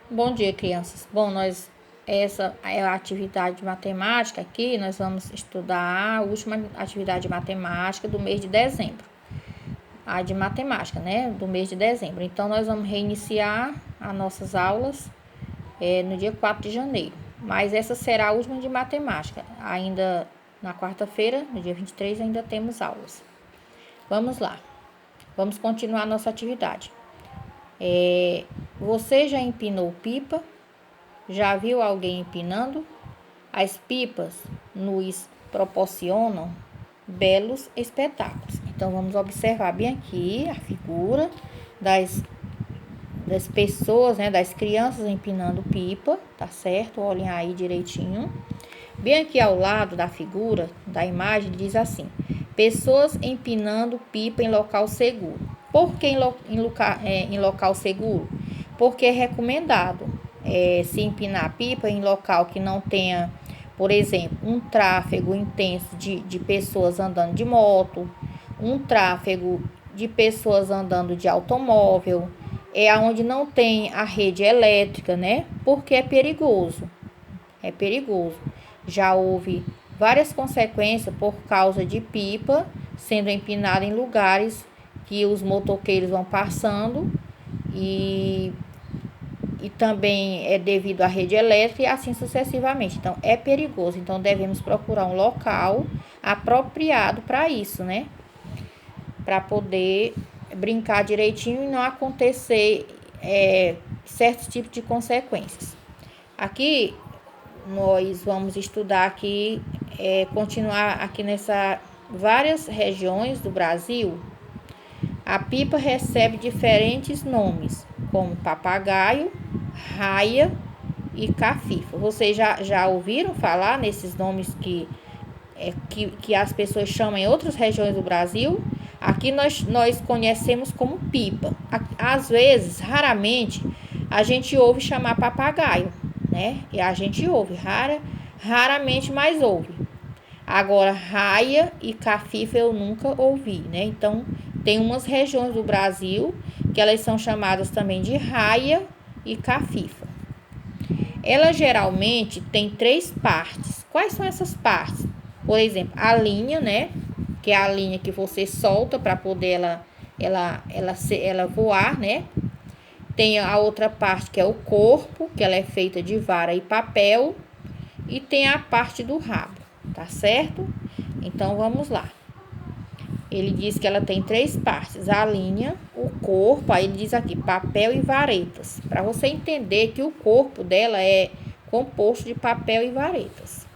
Bom dia, crianças. Essa é a atividade de matemática aqui. Nós vamos estudar a última atividade de matemática do mês de dezembro. A de matemática, né? Do mês de dezembro. Então, nós vamos reiniciar as nossas aulas no dia 4 de janeiro. Mas essa será a última de matemática. Ainda na quarta-feira, no dia 23, ainda temos aulas. Vamos lá. Vamos continuar a nossa atividade. Você já empinou pipa? Já viu alguém empinando? As pipas nos proporcionam belos espetáculos. Então, vamos observar bem aqui a figura das pessoas, né, das crianças empinando pipa, tá certo? Olhem aí direitinho. Bem aqui ao lado da figura, da imagem, diz assim: pessoas empinando pipa em local seguro. Por que em local seguro? Porque é recomendado se empinar pipa em local que não tenha, por exemplo, um tráfego intenso de pessoas andando de moto, um tráfego de pessoas andando de automóvel, onde não tem a rede elétrica, né? Porque é perigoso. É perigoso. Já houve várias consequências por causa de pipa sendo empinada em lugares que os motoqueiros vão passando e também é devido à rede elétrica e assim sucessivamente. Então, é perigoso. Então, devemos procurar um local apropriado para isso, né? Para poder brincar direitinho e não acontecer certos tipos de consequências. Aqui, nós vamos estudar aqui, continuar aqui nessa várias regiões do Brasil. A pipa recebe diferentes nomes, como papagaio, raia e cafifa. Vocês já ouviram falar nesses nomes que as pessoas chamam em outras regiões do Brasil? Aqui nós conhecemos como pipa. Às vezes, raramente, a gente ouve chamar papagaio, né? E a gente ouve, raramente, mas ouve. Agora, raia e cafifa eu nunca ouvi, né? Então, tem umas regiões do Brasil que elas são chamadas também de raia e cafifa. Ela geralmente tem 3 partes. Quais são essas partes? Por exemplo, a linha, né? Que é a linha que você solta para poder ela voar, né? Tem a outra parte que é o corpo, que ela é feita de vara e papel. E tem a parte do rabo, tá certo? Então, vamos lá. Ele diz que ela tem 3 partes: a linha, o corpo, aí ele diz aqui papel e varetas, para você entender que o corpo dela é composto de papel e varetas.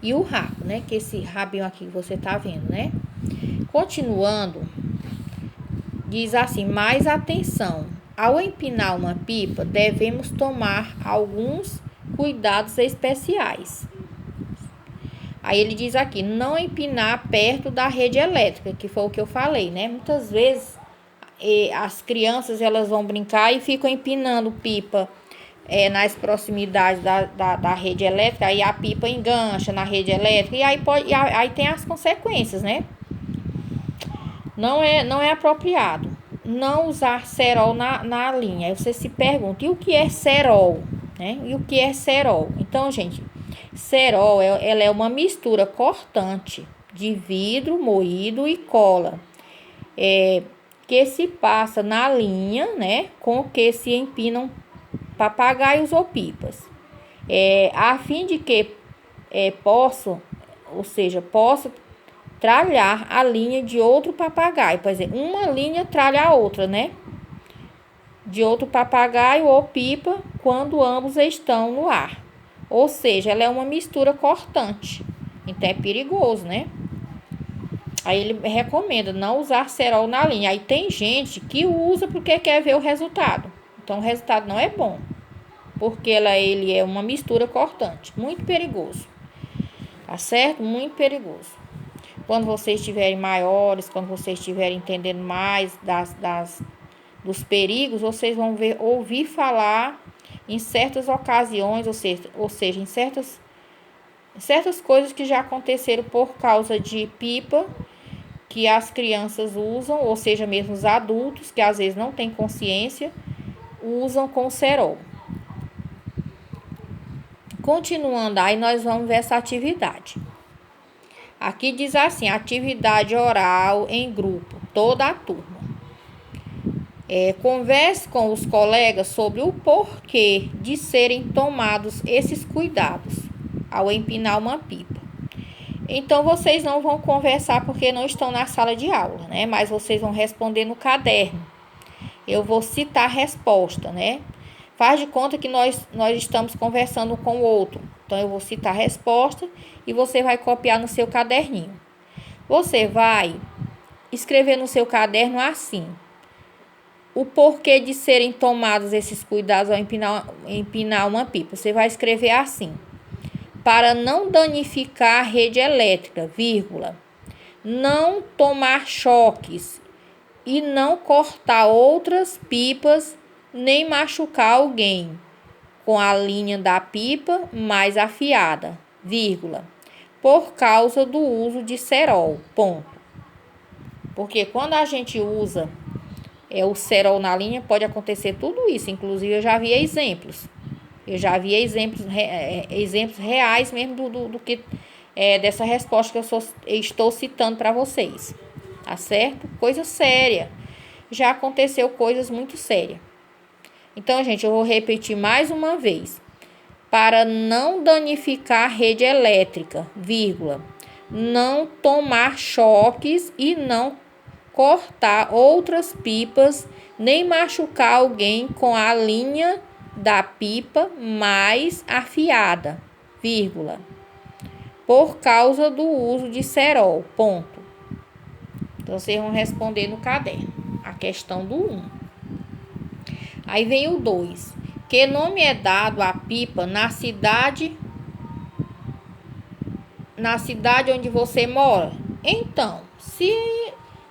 E o rabo, né? Que esse rabinho aqui que você tá vendo, né? Continuando, diz assim: mais atenção, ao empinar uma pipa, devemos tomar alguns cuidados especiais. Aí ele diz aqui, não empinar perto da rede elétrica, que foi o que eu falei, né? Muitas vezes as crianças elas vão brincar e ficam empinando pipa nas proximidades da rede elétrica, aí a pipa engancha na rede elétrica e aí tem as consequências, né? Não é apropriado não usar cerol na linha. Aí você se pergunta, e o que é cerol? Né? E o que é cerol? Então, gente, cerol ela é uma mistura cortante de vidro moído e cola, que se passa na linha, né, com que se empinam papagaios ou pipas, a fim de que possa tralhar a linha de outro papagaio. Por exemplo, uma linha tralha a outra, né? De outro papagaio ou pipa quando ambos estão no ar. Ou seja, ela é uma mistura cortante. Então é perigoso, né? Aí ele recomenda não usar cerol na linha. Aí tem gente que usa porque quer ver o resultado. Então o resultado não é bom. Porque ele é uma mistura cortante. Muito perigoso. Tá certo? Muito perigoso. Quando vocês estiverem maiores, quando vocês estiverem entendendo mais dos perigos, vocês vão ouvir falar em certas ocasiões, ou seja, em certas coisas que já aconteceram por causa de pipa que as crianças usam, ou seja, mesmo os adultos que às vezes não têm consciência, usam com cerol. Continuando aí, nós vamos ver essa atividade. Aqui diz assim, atividade oral em grupo, toda a turma. Converse com os colegas sobre o porquê de serem tomados esses cuidados ao empinar uma pipa. Então, vocês não vão conversar porque não estão na sala de aula, né? Mas vocês vão responder no caderno. Eu vou citar a resposta, né? Faz de conta que nós estamos conversando com o outro. Então, eu vou citar a resposta e você vai copiar no seu caderninho. Você vai escrever no seu caderno assim: o porquê de serem tomados esses cuidados ao empinar uma pipa. Você vai escrever assim: para não danificar a rede elétrica, vírgula, não tomar choques e não cortar outras pipas, nem machucar alguém com a linha da pipa mais afiada, vírgula, por causa do uso de cerol, ponto. Porque quando a gente usa o cerol na linha, pode acontecer tudo isso. Inclusive, eu já vi exemplos. Exemplos reais mesmo do que dessa resposta que eu estou citando para vocês. Tá certo? Coisa séria. Já aconteceu coisas muito sérias. Então, gente, eu vou repetir mais uma vez. Para não danificar a rede elétrica, vírgula, não tomar choques e não cortar outras pipas, nem machucar alguém com a linha da pipa mais afiada, vírgula, por causa do uso de cerol, ponto. Então, vocês vão responder no caderno a questão do 1. Aí vem o 2. Que nome é dado à pipa na cidade onde você mora? Então, se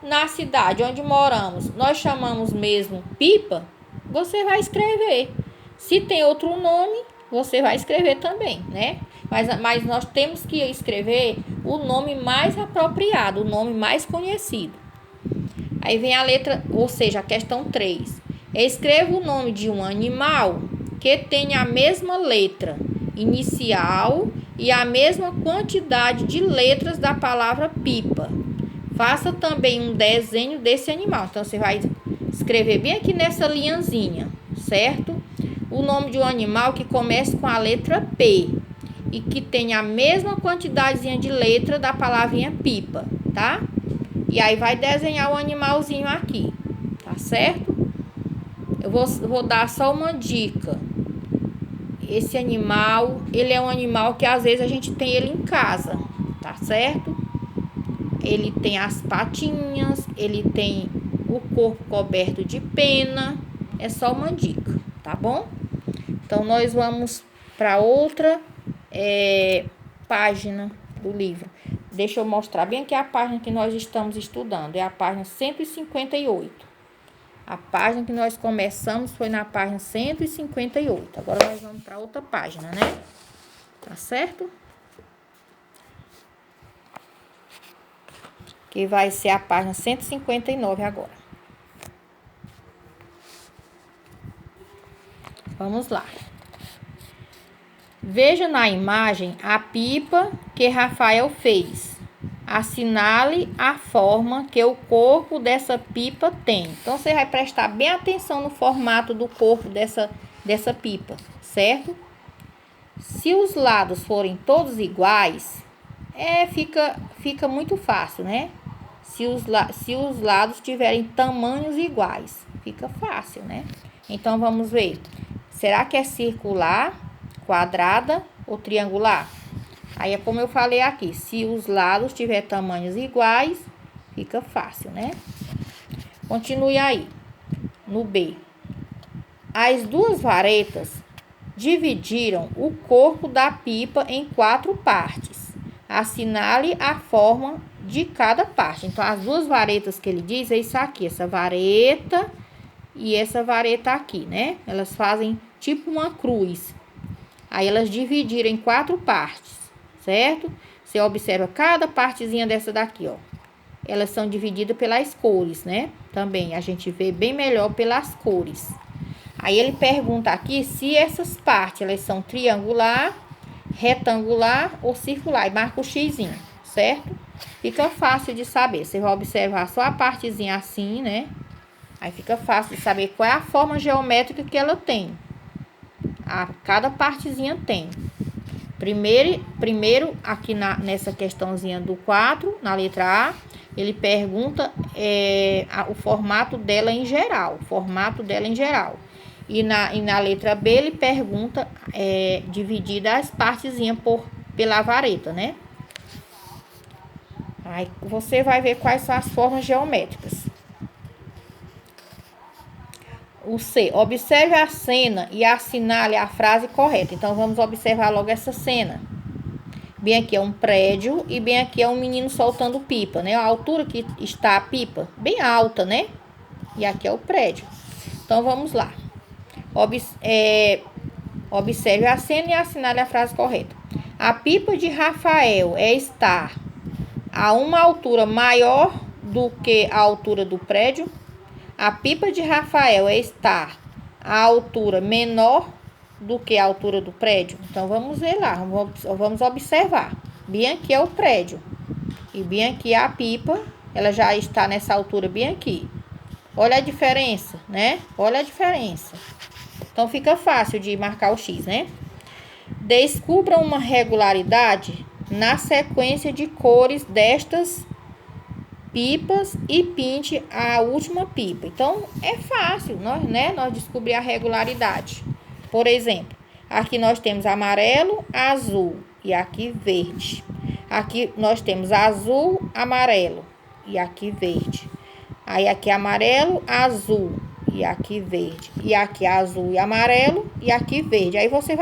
na cidade onde moramos nós chamamos mesmo pipa, você vai escrever. Se tem outro nome, você vai escrever também, né? Mas nós temos que escrever o nome mais apropriado, o nome mais conhecido. Aí vem a letra, ou seja, a questão 3. Escreva o nome de um animal que tenha a mesma letra inicial e a mesma quantidade de letras da palavra pipa. Faça também um desenho desse animal. Então, você vai escrever bem aqui nessa linhazinha, certo? O nome de um animal que comece com a letra P e que tenha a mesma quantidadezinha de letra da palavrinha pipa, tá? E aí, vai desenhar o animalzinho aqui, tá certo? Eu vou dar só uma dica. Esse animal, ele é um animal que às vezes a gente tem ele em casa, tá certo? Ele tem as patinhas, ele tem o corpo coberto de pena. É só uma dica, tá bom? Então, nós vamos para outra página do livro. Deixa eu mostrar bem aqui a página que nós estamos estudando. É a página 158. A página que nós começamos foi na página 158. Agora nós vamos para outra página, né? Tá certo? Que vai ser a página 159 agora. Vamos lá. Veja na imagem a pipa que Rafael fez. Assinale a forma que o corpo dessa pipa tem. Então, você vai prestar bem atenção no formato do corpo dessa pipa, certo? Se os lados forem todos iguais, fica muito fácil, né? Se os lados tiverem tamanhos iguais, fica fácil, né? Então, vamos ver. Será que é circular, quadrada ou triangular? Aí é como eu falei aqui, se os lados tiverem tamanhos iguais, fica fácil, né? Continue aí, no B. As duas varetas dividiram o corpo da pipa em 4 partes. Assinale a forma de cada parte. Então, as duas varetas que ele diz é isso aqui, essa vareta e essa vareta aqui, né? Elas fazem tipo uma cruz. Aí, elas dividiram em 4 partes. Certo? Você observa cada partezinha dessa daqui, ó. Elas são divididas pelas cores, né? Também a gente vê bem melhor pelas cores. Aí ele pergunta aqui se essas partes elas são triangular, retangular ou circular. E marca o xizinho, certo? Fica fácil de saber. Você vai observar só a partezinha assim, né? Aí fica fácil de saber qual é a forma geométrica que ela tem. Cada partezinha tem. Primeiro aqui nessa questãozinha do 4, na letra A, ele pergunta o formato dela em geral. E na letra B, ele pergunta dividida as partezinhas pela vareta, né? Aí você vai ver quais são as formas geométricas. O C, observe a cena e assinale a frase correta. Então, vamos observar logo essa cena. Bem aqui é um prédio e bem aqui é um menino soltando pipa, né? A altura que está a pipa, bem alta, né? E aqui é o prédio. Então, vamos lá. Observe a cena e assinale a frase correta. A pipa de Rafael está a uma altura maior do que a altura do prédio. A pipa de Rafael está a altura menor do que a altura do prédio. Então, vamos ver lá, vamos observar. Bem aqui é o prédio. E bem aqui a pipa, ela já está nessa altura bem aqui. Olha a diferença, né? Olha a diferença. Então, fica fácil de marcar o X, né? Descubra uma regularidade na sequência de cores destas pipas e pinte a última pipa. Então, é fácil, nós descobrir a regularidade. Por exemplo, aqui nós temos amarelo, azul e aqui verde. Aqui nós temos azul, amarelo e aqui verde. Aí aqui amarelo, azul e aqui verde. E aqui azul e amarelo e aqui verde. Aí você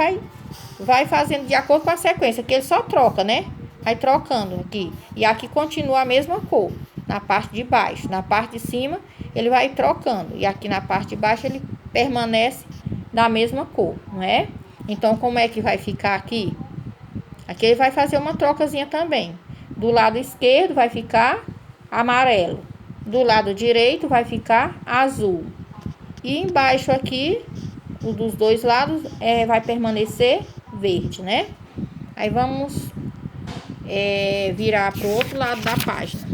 vai fazendo de acordo com a sequência, que ele só troca, né? Vai trocando aqui. E aqui continua a mesma cor. Na parte de baixo, na parte de cima, ele vai trocando. E aqui na parte de baixo, ele permanece da mesma cor, não é? Então, como é que vai ficar aqui? Aqui ele vai fazer uma trocazinha também. Do lado esquerdo vai ficar amarelo. Do lado direito vai ficar azul. E embaixo aqui, o dos dois lados, vai permanecer verde, né? Aí vamos virar para o outro lado da página.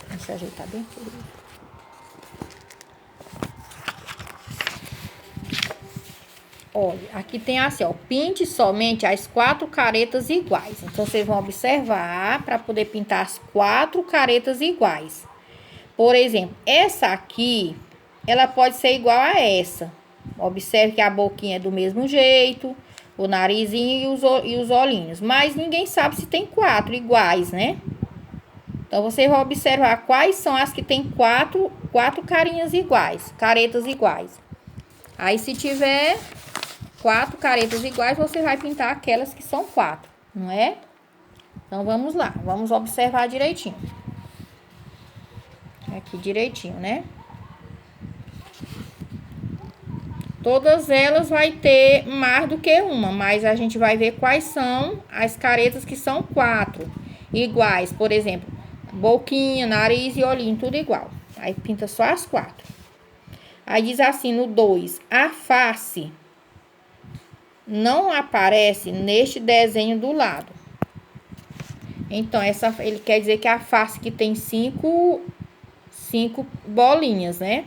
Deixa eu ajeitar bem aqui. Olha, aqui tem assim, ó, pinte somente as 4 caretas iguais. Então, vocês vão observar para poder pintar as 4 caretas iguais. Por exemplo, essa aqui, ela pode ser igual a essa. Observe que a boquinha é do mesmo jeito, o narizinho e os olhinhos. Mas ninguém sabe se tem 4 iguais, né? Então, você vai observar quais são as que tem quatro carinhas iguais, caretas iguais. Aí, se tiver 4 caretas iguais, você vai pintar aquelas que são 4, não é? Então, vamos lá, vamos observar direitinho. Aqui direitinho, né? Todas elas vai ter mais do que uma, mas a gente vai ver quais são as caretas que são 4 iguais. Por exemplo, boquinha, nariz e olhinho, tudo igual. Aí pinta só as 4. Aí diz assim no 2, a face não aparece neste desenho do lado. Então, ele quer dizer que a face que tem 5 bolinhas, né?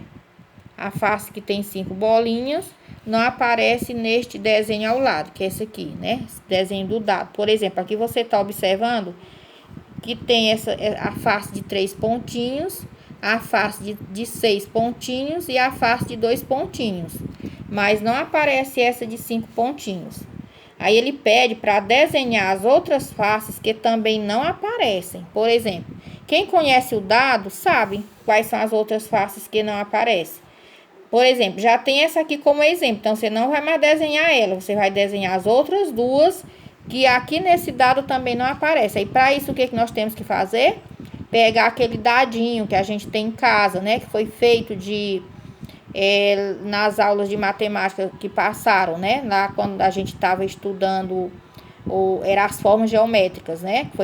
A face que tem 5 bolinhas não aparece neste desenho ao lado, que é esse aqui, né? Esse desenho do dado. Por exemplo, aqui você tá observando que tem a face de 3 pontinhos, a face de 6 pontinhos e a face de 2 pontinhos. Mas não aparece essa de 5 pontinhos. Aí ele pede para desenhar as outras faces que também não aparecem. Por exemplo, quem conhece o dado sabe quais são as outras faces que não aparecem. Por exemplo, já tem essa aqui como exemplo. Então, você não vai mais desenhar ela. Você vai desenhar as outras duas que aqui nesse dado também não aparece. Aí, para isso, o que nós temos que fazer? Pegar aquele dadinho que a gente tem em casa, né? Que foi feito nas aulas de matemática que passaram, né? Lá quando a gente estava estudando, eram as formas geométricas, né? Que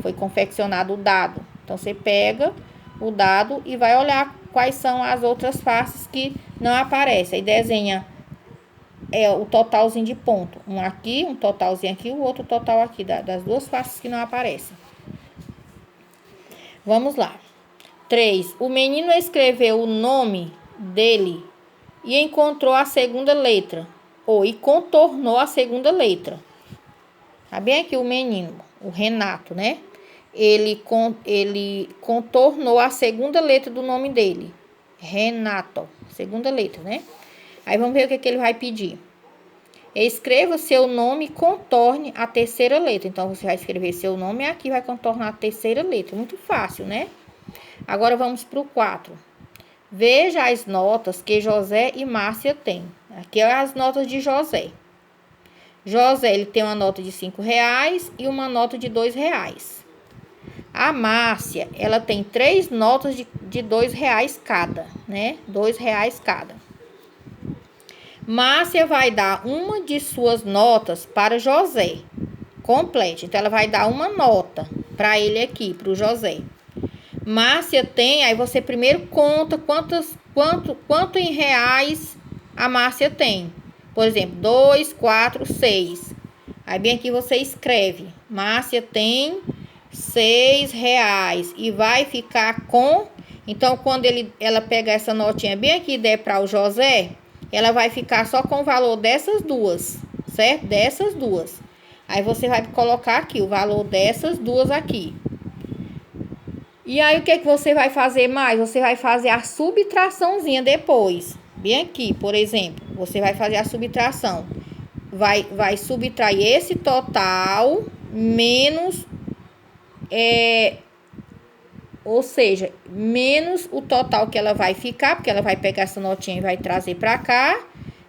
foi confeccionado o dado. Então, você pega o dado e vai olhar quais são as outras faces que não aparecem. Aí desenha o totalzinho de ponto. Um aqui, um totalzinho aqui, o outro total aqui, das duas faces que não aparecem. Vamos lá. 3. O menino escreveu o nome dele e encontrou a segunda letra. E contornou a segunda letra. Tá bem aqui o menino, o Renato, né? Ele contornou a segunda letra do nome dele. Renato. Segunda letra, né? Aí vamos ver o que ele vai pedir. Escreva seu nome e contorne a terceira letra. Então, você vai escrever seu nome e aqui vai contornar a terceira letra. Muito fácil, né? Agora, vamos para o 4. Veja as notas que José e Márcia têm. Aqui é as notas de José. José, ele tem uma nota de R$5 e uma nota de R$2. A Márcia, ela tem 3 notas de R$2 cada, né? R$2 cada. Márcia vai dar uma de suas notas para José. Complete. Então, ela vai dar uma nota para ele aqui, para o José. Márcia tem, aí você primeiro conta quanto em reais a Márcia tem. Por exemplo, 2, 4, 6. Aí bem aqui você escreve. Márcia tem R$6 e vai ficar com... Então, quando ela pegar essa notinha bem aqui e der para o José, ela vai ficar só com o valor dessas duas, certo? Dessas duas. Aí você vai colocar aqui o valor dessas duas aqui. E aí, o que você vai fazer mais? Você vai fazer a subtraçãozinha depois. Bem aqui, por exemplo, você vai fazer a subtração. Vai subtrair esse total menos... ou seja, menos o total que ela vai ficar, porque ela vai pegar essa notinha e vai trazer pra cá.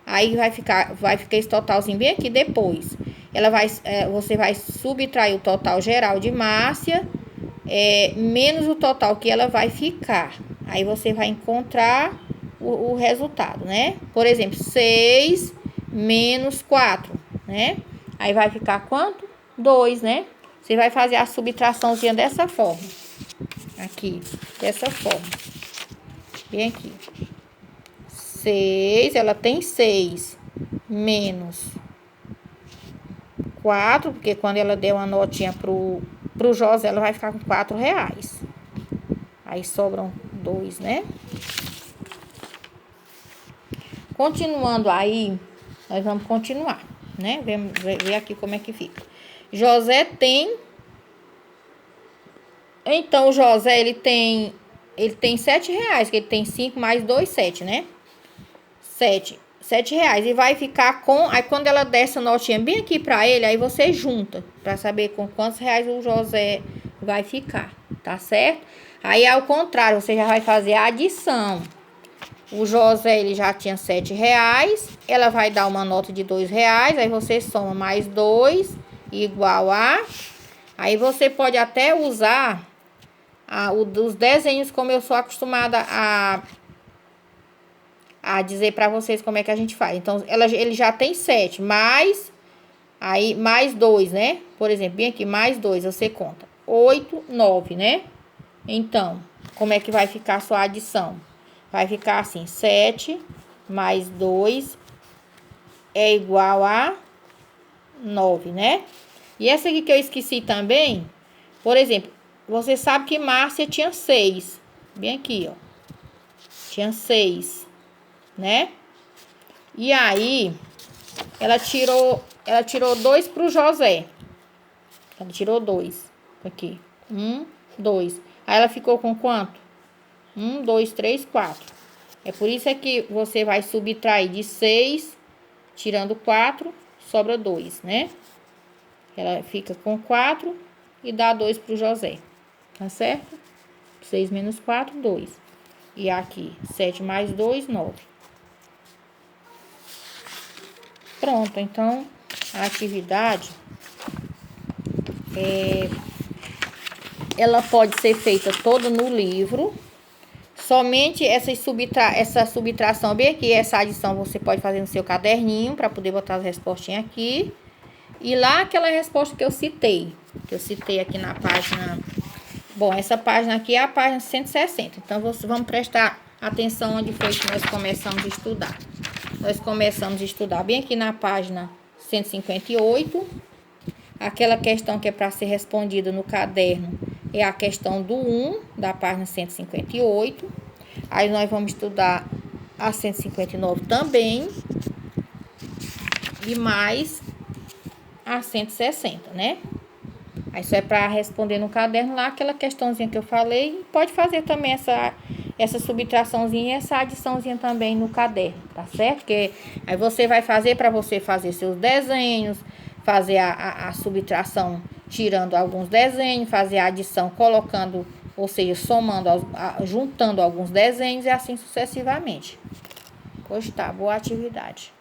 Aí vai ficar esse totalzinho bem aqui depois. Você vai subtrair o total geral de Márcia, menos o total que ela vai ficar. Aí você vai encontrar o resultado, né? Por exemplo, 6 menos 4, né? Aí vai ficar quanto? 2, né? Você vai fazer a subtraçãozinha dessa forma. Aqui, dessa forma. Bem aqui. 6, ela tem 6 menos 4, porque quando ela der uma notinha pro José, ela vai ficar com R$4. Aí sobram 2, né? Continuando aí, nós vamos continuar, né? Ver aqui como é que fica. José tem... Então, o José, ele tem R$7, que ele tem 5 mais 2, 7, né? R$7. E vai ficar com... Aí, quando ela der essa notinha bem aqui pra ele, aí você junta, pra saber com quantos reais o José vai ficar, tá certo? Aí, ao contrário, você já vai fazer a adição. O José, ele já tinha R$7, ela vai dar uma nota de R$2, aí você soma mais 2, igual a... Aí, você pode até usar... os desenhos, como eu sou acostumada a dizer para vocês como é que a gente faz. Então, ele já tem 7, mais 2, né? Por exemplo, bem aqui, mais 2, você conta. 8, 9, né? Então, como é que vai ficar a sua adição? Vai ficar assim, 7 mais 2 é igual a 9, né? E essa aqui que eu esqueci também, por exemplo, você sabe que Márcia tinha 6. Bem aqui, ó. Tinha 6, né? E aí, ela tirou 2 pro José. Ela tirou 2. Aqui. 1, 2. Aí, ela ficou com quanto? 1, 2, 3, 4. É por isso que você vai subtrair de 6, tirando 4, sobra 2, né? Ela fica com 4 e dá 2 pro José. Tá certo? 6 menos 4, 2. E aqui, 7 mais 2, 9. Pronto, então, a atividade, ela pode ser feita toda no livro. Somente essa subtração bem aqui, essa adição você pode fazer no seu caderninho, para poder botar as respostinhas aqui. E lá, aquela resposta que eu citei aqui na página... Bom, essa página aqui é a página 160. Então, vamos prestar Atenção, onde foi que nós começamos a estudar? Nós começamos a estudar bem aqui na página 158. Aquela questão que é para ser respondida no caderno é a questão do 1, da página 158. Aí nós vamos estudar a 159 também. E mais a 160, né? Aí isso é para responder no caderno lá, aquela questãozinha que eu falei. Pode fazer também essa subtraçãozinha e essa adiçãozinha também no caderno, tá certo? Porque aí você vai fazer para você fazer seus desenhos, fazer a subtração tirando alguns desenhos, fazer a adição colocando, ou seja, somando, juntando alguns desenhos e assim sucessivamente. Pois tá, boa atividade.